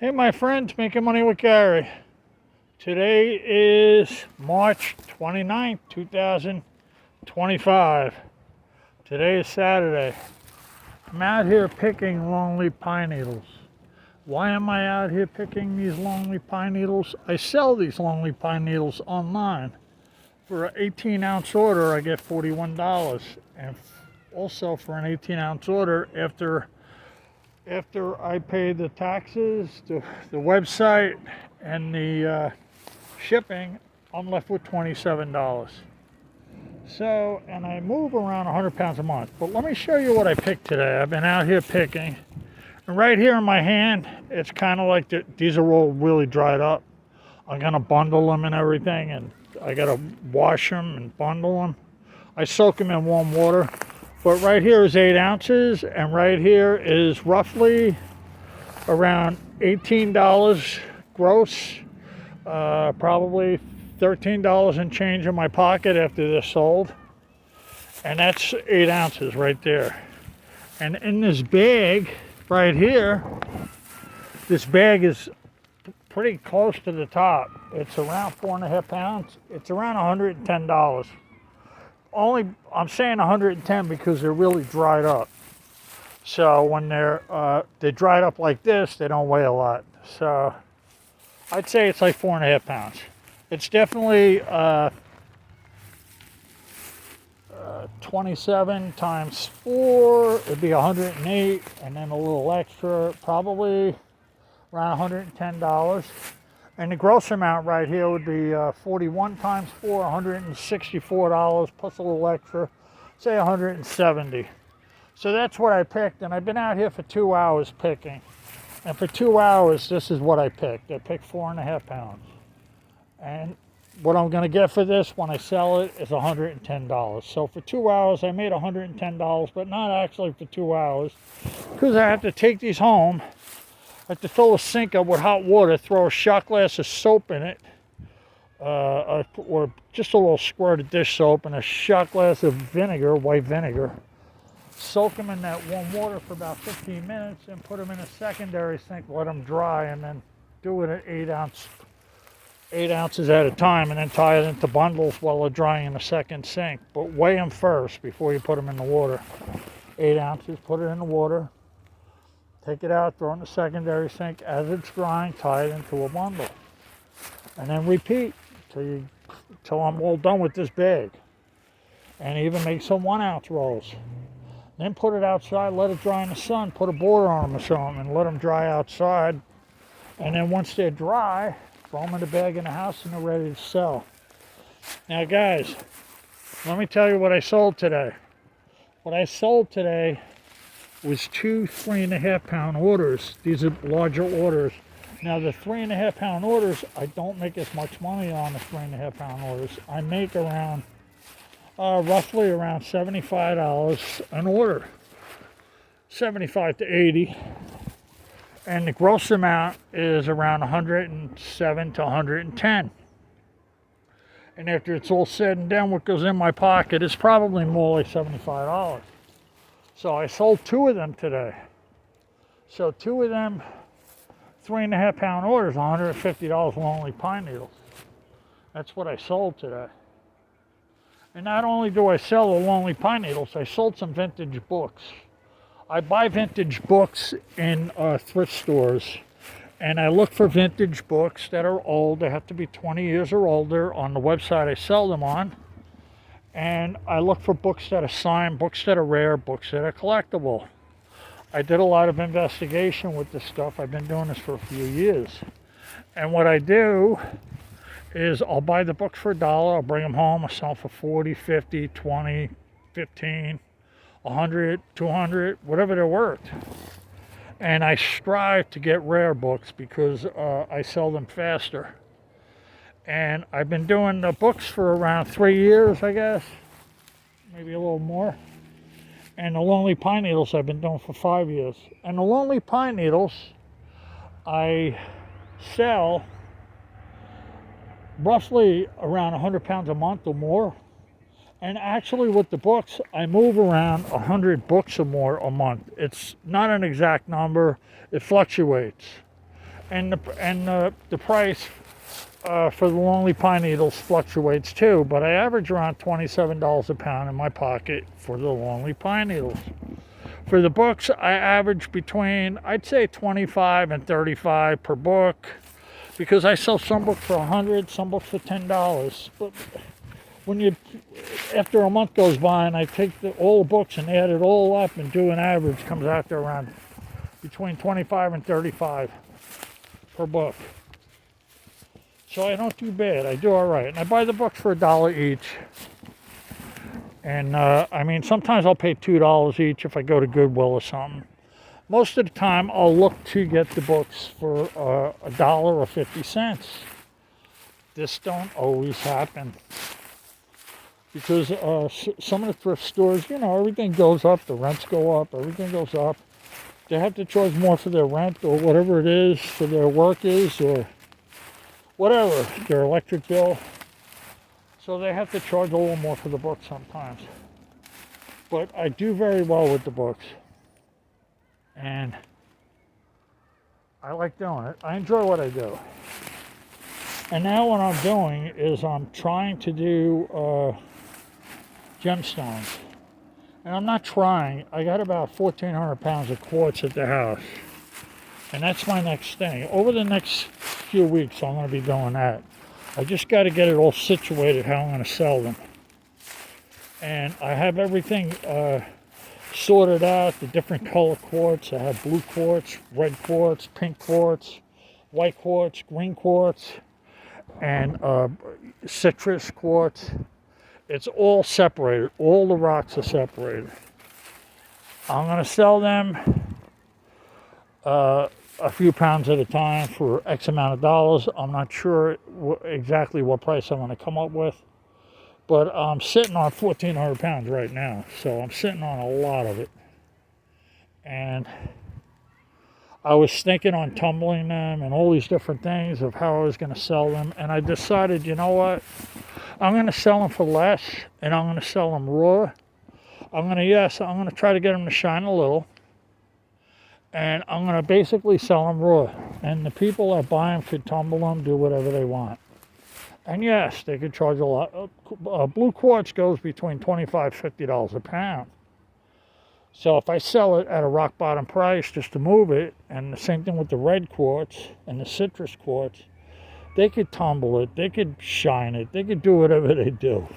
Hey, my friends, Making Money with Gary. Today is March 29th, 2025. Today is Saturday. I'm out here picking longleaf pine needles. Why am I out here picking these longleaf pine needles? I sell these longleaf pine needles online. For an 18-ounce order, I get $41. And also for an 18-ounce order, after I pay the taxes, the website, and the shipping, I'm left with $27. So, and I move around 100 pounds a month. But let me show you what I picked today. I've been out here picking. And right here in my hand, it's kind of like these are all really dried up. I'm going to bundle them and everything. And I got to wash them and bundle them. I soak them in warm water. But right here is 8 ounces, and right here is roughly around $18 gross, probably $13 and change in my pocket after they're sold. And that's 8 ounces right there. And in this bag right here, this bag is pretty close to the top. It's around 4.5 pounds. It's around $110. I'm saying 110 because they're really dried up. So when they're dried up like this, they don't weigh a lot. So I'd say it's like 4.5 pounds. It's definitely 27 times 4. It'd be 108, and then a little extra, probably around $110. And the gross amount right here would be 41 times 4, $164, plus a little extra, say 170. So that's what I picked, and I've been out here for 2 hours picking. And for 2 hours, this is what I picked. I picked 4.5 pounds. And what I'm going to get for this when I sell it is $110. So for 2 hours, I made $110, but not actually for 2 hours, because I have to take these home. I have to fill a sink up with hot water, throw a shot glass of soap in it, or just a little squirt of dish soap and a shot glass of vinegar, white vinegar. Soak them in that warm water for about 15 minutes and put them in a secondary sink, let them dry, and then do it at 8 ounces at a time, and then tie it into bundles while they're drying in the second sink. But weigh them first before you put them in the water. 8 ounces, put it in the water. Take it out, throw it in the secondary sink. As it's drying, tie it into a bundle. And then repeat till I'm all done with this bag. And even make some 1 ounce rolls. Then put it outside, let it dry in the sun, put a border on them or something, and let them dry outside. And then once they're dry, throw them in the bag in the house and they're ready to sell. Now guys, let me tell you what I sold today. What I sold today was 2 3.5 pound orders. These are larger orders. Now the 3.5 pound orders, I don't make as much money on the 3.5 pound orders. I make around, roughly around $75 an order. 75 to 80. And the gross amount is around 107 to 110. And after it's all said and done, what goes in my pocket is probably more like $75. So I sold 2 of them today. So 2 of them 3.5 pound orders, $150 longleaf pine needles. That's what I sold today. And not only do I sell the longleaf pine needles, I sold some vintage books. I buy vintage books in thrift stores, and I look for vintage books that are old. They have to be 20 years or older on the website I sell them on. And I look for books that are signed, books that are rare, books that are collectible. I did a lot of investigation with this stuff. I've been doing this for a few years. And what I do is I'll buy the books for $1, I'll bring them home, I'll sell them for 40, 50, 20, 15, 100, 200, whatever they're worth. And I strive to get rare books because I sell them faster. And I've been doing the books for around 3 years, I guess, maybe a little more. And the longleaf pine needles I've been doing for 5 years. And the longleaf pine needles I sell roughly around 100 pounds a month or more. And actually with the books, I move around 100 books or more a month. It's not an exact number, it fluctuates. and the price for the Longleaf pine needles fluctuates too, but I average around $27 a pound in my pocket for the Longleaf pine needles. For the books, I average between, I'd say 25 and 35 per book, because I sell some books for $100, some books for $10. But when after a month goes by and I take all the books and add it all up and do an average, comes out to around between 25 and 35 per book. So I don't do bad. I do all right. And I buy the books for $1 each. And I mean, sometimes I'll pay $2 each if I go to Goodwill or something. Most of the time, I'll look to get the books for $1 or 50 cents. This don't always happen, because some of the thrift stores, everything goes up. The rents go up. Everything goes up. They have to charge more for their rent or whatever it is for their workers or whatever, their electric bill. So they have to charge a little more for the books sometimes. But I do very well with the books. And I like doing it. I enjoy what I do. And now what I'm doing is I'm trying to do gemstones. And I'm not trying. I got about 1,400 pounds of quartz at the house. And that's my next thing. Over the next few weeks, I'm going to be doing that. I just got to get it all situated how I'm going to sell them. And I have everything sorted out, the different color quartz. I have blue quartz, red quartz, pink quartz, white quartz, green quartz, and citrus quartz. It's all separated. All the rocks are separated. I'm going to sell them a few pounds at a time for X amount of dollars. I'm not sure exactly what price I'm going to come up with, but I'm sitting on 1,400 pounds right now, so I'm sitting on a lot of it. And I was thinking on tumbling them and all these different things of how I was going to sell them, and I decided, you know what, I'm going to sell them for less, and I'm going to sell them raw. I'm going to try to get them to shine a little. And I'm going to basically sell them raw. And the people that buy them could tumble them, do whatever they want. And yes, they could charge a lot. Blue quartz goes between $25 and $50 a pound. So if I sell it at a rock bottom price just to move it, and the same thing with the red quartz and the citrus quartz, they could tumble it, they could shine it, they could do whatever they do.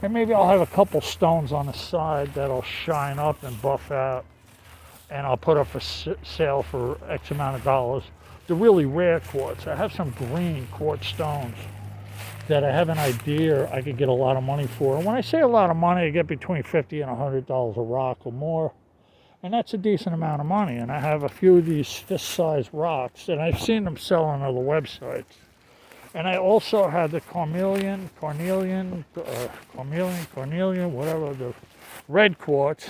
And maybe I'll have a couple stones on the side that'll shine up and buff out. And I'll put up for sale for X amount of dollars. The really rare quartz. I have some green quartz stones that I have an idea I could get a lot of money for. And when I say a lot of money, I get between $50 and $100 a rock or more. And that's a decent amount of money. And I have a few of these fist-sized rocks, and I've seen them sell on other websites. And I also had the carnelian, whatever, the red quartz.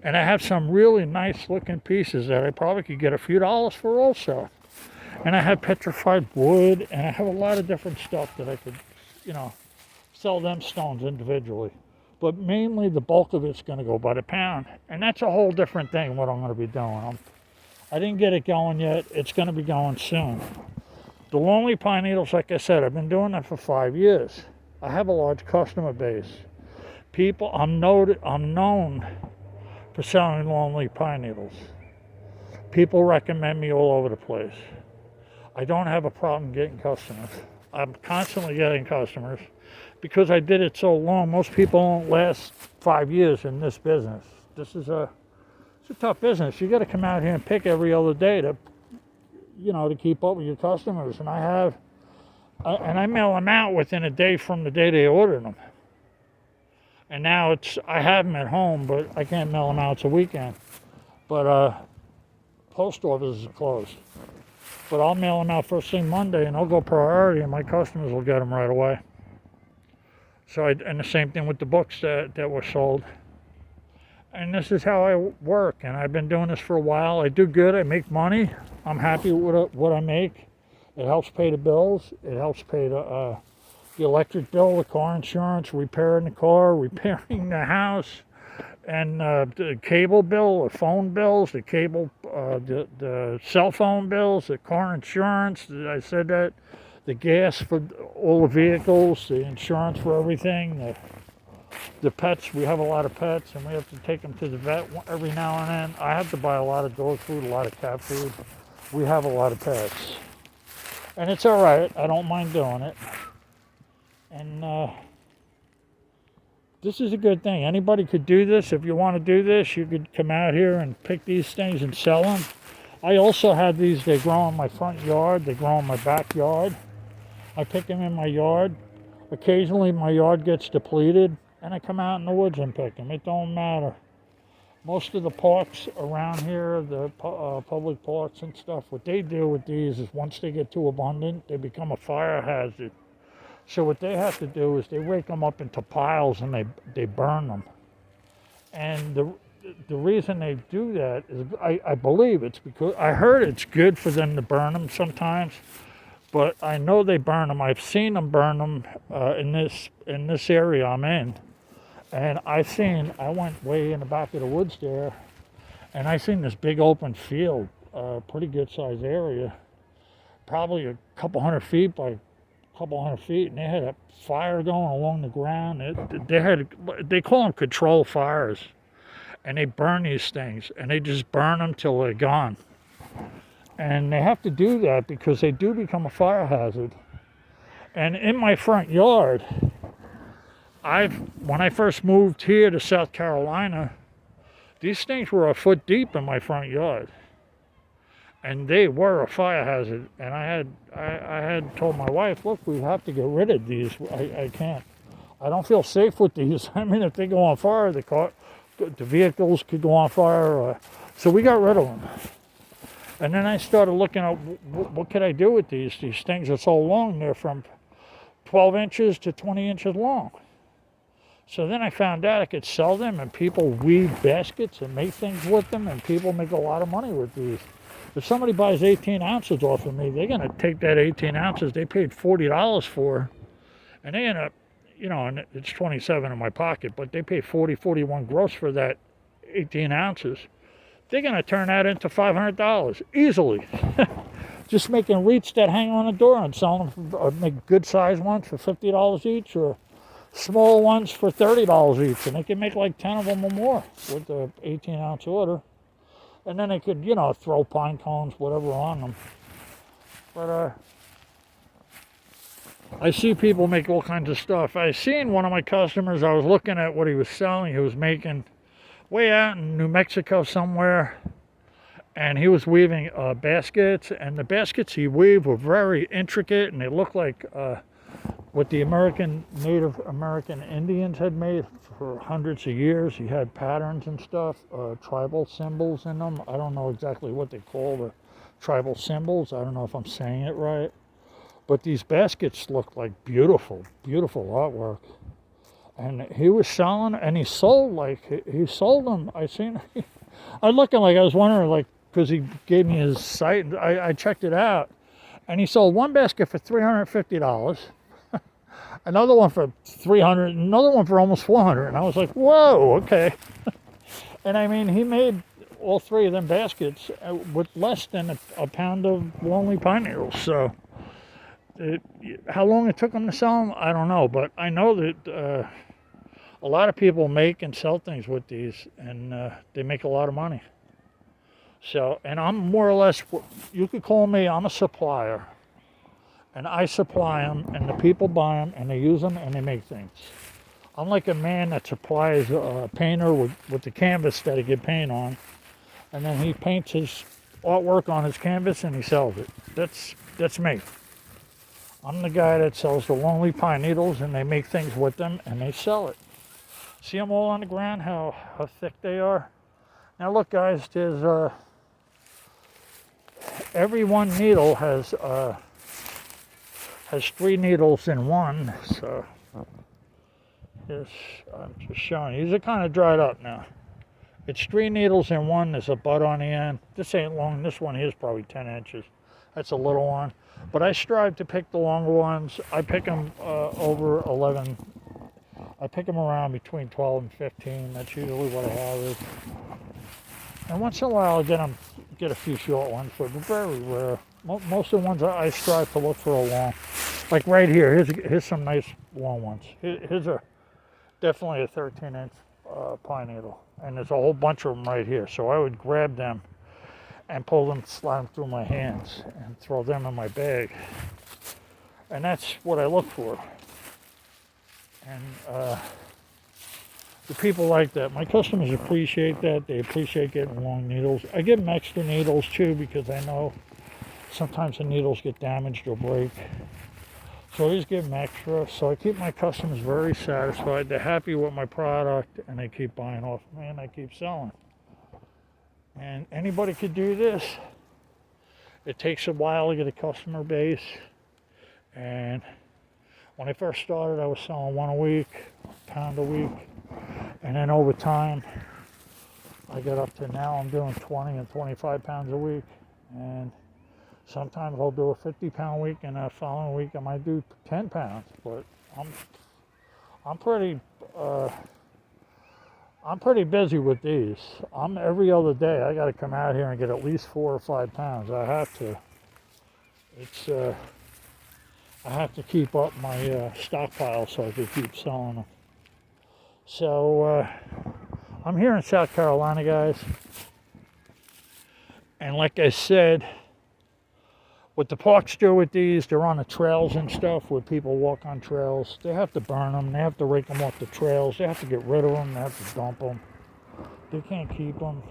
And I have some really nice looking pieces that I probably could get a few dollars for also. And I have petrified wood, and I have a lot of different stuff that I could, sell them stones individually. But mainly the bulk of it's going to go by the pound. And that's a whole different thing what I'm going to be doing. I didn't get it going yet. It's going to be going soon. The Longleaf pine needles, like I said, I've been doing that for 5 years. I have a large customer base. I'm known for selling Longleaf pine needles. People recommend me all over the place. I don't have a problem getting customers. I'm constantly getting customers because I did it so long. Most people don't last 5 years in this business. It's a tough business. You got to come out here and pick every other day to keep up with your customers. And I mail them out within a day from the day they ordered them. And now I have them at home, but I can't mail them out. It's a weekend. But post offices are closed. But I'll mail them out first thing Monday, and I'll go priority, and my customers will get them right away. And the same thing with the books that were sold. And this is how I work, and I've been doing this for a while. I do good. I make money. I'm happy with what I make. It helps pay the bills. It helps pay the electric bill, the car insurance, repairing the car, repairing the house, and the cable bill, the phone bills, the cable, the cell phone bills, the car insurance. I said that, the gas for all the vehicles, the insurance for everything, the pets. We have a lot of pets, and we have to take them to the vet every now and then. I have to buy a lot of dog food, a lot of cat food. We have a lot of pets, and it's all right. I don't mind doing it, and this is a good thing. Anybody could do this. If you want to do this, you could come out here and pick these things and sell them. I also have these. They grow in my front yard. They grow in my backyard. I pick them in my yard. Occasionally my yard gets depleted, and I come out in the woods and pick them. It don't matter. Most of the parks around here, the public parks and stuff, what they do with these is once they get too abundant, they become a fire hazard. So what they have to do is they rake them up into piles and they burn them. And the reason they do that is, I believe it's because, I heard it's good for them to burn them sometimes, but I know they burn them. I've seen them burn them in this area I'm in. And I went way in the back of the woods there, and I seen this big open field, pretty good sized area, probably a couple hundred feet by a couple hundred feet, and they had a fire going along the ground. They call them control fires, and they burn these things, and they just burn them till they're gone. And they have to do that because they do become a fire hazard. And in my front yard, when I first moved here to South Carolina, these things were a foot deep in my front yard, and they were a fire hazard. And I had told my wife, look, we have to get rid of these. I can't. I don't feel safe with these. I mean, if they go on fire, the vehicles could go on fire. So we got rid of them. And then I started looking at what could I do with these. These things are so long; they're from 12 inches to 20 inches long. So then I found out I could sell them, and people weave baskets and make things with them, and people make a lot of money with these. If somebody buys 18 ounces off of me, they're going to take that 18 ounces they paid $40 for, and they end up, and it's 27 in my pocket, but they pay 40, 41 gross for that 18 ounces. They're going to turn that into $500 easily. Just making wreaths that hang on the door and selling them, or make good sized ones for $50 each, or small ones for $30 each, and they can make like 10 of them or more with the 18-ounce order. And then they could, throw pine cones, whatever, on them. But I see people make all kinds of stuff. I seen one of my customers, I was looking at what he was selling. He was making way out in New Mexico somewhere, and he was weaving baskets, and the baskets he weaved were very intricate, and they looked like what the Native American Indians had made for hundreds of years. He had patterns and stuff, tribal symbols in them. I don't know exactly what they call the tribal symbols. I don't know if I'm saying it right. But these baskets looked like beautiful, beautiful artwork. And he was selling, and he sold them. I was looking like, I was wondering, because he gave me his site, and I checked it out. And he sold one basket for $350. Another one for $300, another one for almost $400, and I was like, whoa, okay. And I mean, he made all three of them baskets with less than a pound of lonely pine needles. So, how long it took him to sell them, I don't know, but I know that a lot of people make and sell things with these, and they make a lot of money. So, and I'm more or less, you could call me, I'm a supplier. And I supply them, and the people buy them, and they use them, and they make things. I'm like a man that supplies a painter with the canvas that he can paint on, and then he paints his artwork on his canvas, and he sells it. That's me. I'm the guy that sells the lonely pine needles, and they make things with them, and they sell it. See them all on the ground, how thick they are? Now look, guys, there's every one needle has 3 needles in one, so I'm just showing you. These are kind of dried up now. It's 3 needles in one. There's a butt on the end. This ain't long. This one here is probably 10 inches. That's a little one. But I strive to pick the longer ones. I pick them over 11 I pick them around between 12 and 15. That's usually what I have. And once in a while, I get a few short ones, but very rare. Most of the ones I strive to look for a long. Like right here, here's some nice long ones. Here's a definitely a 13-inch pine needle, and there's a whole bunch of them right here. So I would grab them and pull them, slide them through my hands, and throw them in my bag. And that's what I look for. And the people like that. My customers appreciate that. They appreciate getting long needles. I give them extra needles too, because I know sometimes the needles get damaged or break. So I just give them extra. So I keep my customers very satisfied. They're happy with my product, and they keep buying off me, and I keep selling. And anybody could do this. It takes a while to get a customer base. And when I first started, I was selling one a week, a pound a week. And then over time, I got up to now I'm doing 20 and 25 pounds a week. And sometimes I'll do a 50-pound week, and the following week I might do 10 pounds. But I'm pretty busy with these. Every other day I got to come out here and get at least 4 or 5 pounds. I have to. I have to keep up my stockpile so I can keep selling them. So I'm here in South Carolina, guys. And like I said, what the parks do with these, they're on the trails and stuff where people walk on trails. They have to burn them. They have to rake them off the trails. They have to get rid of them. They have to dump them. They can't keep them.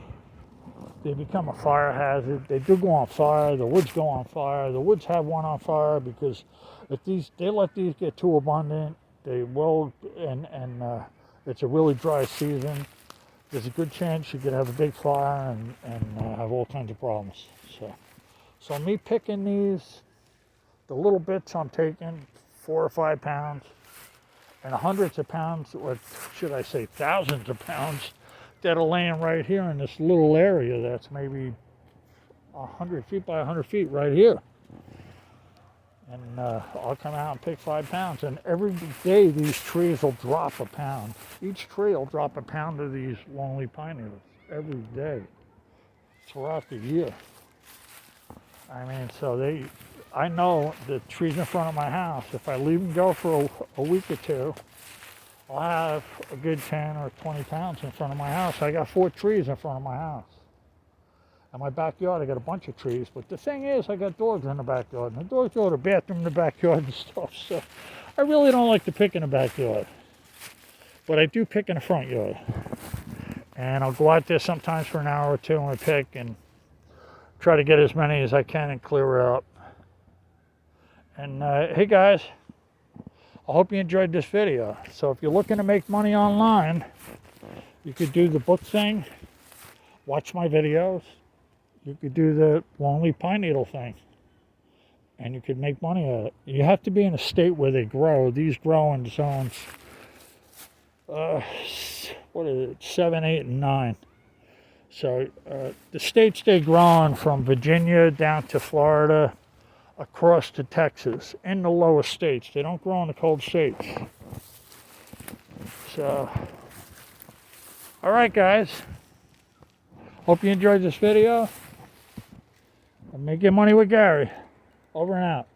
They become a fire hazard. They do go on fire. The woods go on fire. The woods have one on fire because if they let these get too abundant, they will, and it's a really dry season, there's a good chance you could have a big fire and have all kinds of problems. So me picking these, the little bits I'm taking, 4 or 5 pounds, and hundreds of pounds, or should I say thousands of pounds, that are laying right here in this little area that's maybe 100 feet by 100 feet right here. And I'll come out and pick 5 pounds. And every day these trees will drop a pound. Each tree will drop a pound of these longleaf pine needles every day throughout the year. I mean, so I know the trees in front of my house, if I leave them go for a week or two, I'll have a good 10 or 20 pounds in front of my house. I got 4 trees in front of my house. In my backyard, I got a bunch of trees. But the thing is, I got dogs in the backyard. And the dogs go to the bathroom in the backyard and stuff. So I really don't like to pick in the backyard. But I do pick in the front yard. And I'll go out there sometimes for an hour or two and I pick and try to get as many as I can and clear it up. And hey guys, I hope you enjoyed this video. So if you're looking to make money online, you could do the book thing, watch my videos. You could do the longleaf pine needle thing, and you could make money at it. You have to be in a state where they grow. These grow in zones, what is it, 7, 8, and 9. So the states they grow in, from Virginia down to Florida, across to Texas, in the lower states. They don't grow in the cold states. So, all right, guys. Hope you enjoyed this video. And make your money with Gary. Over and out.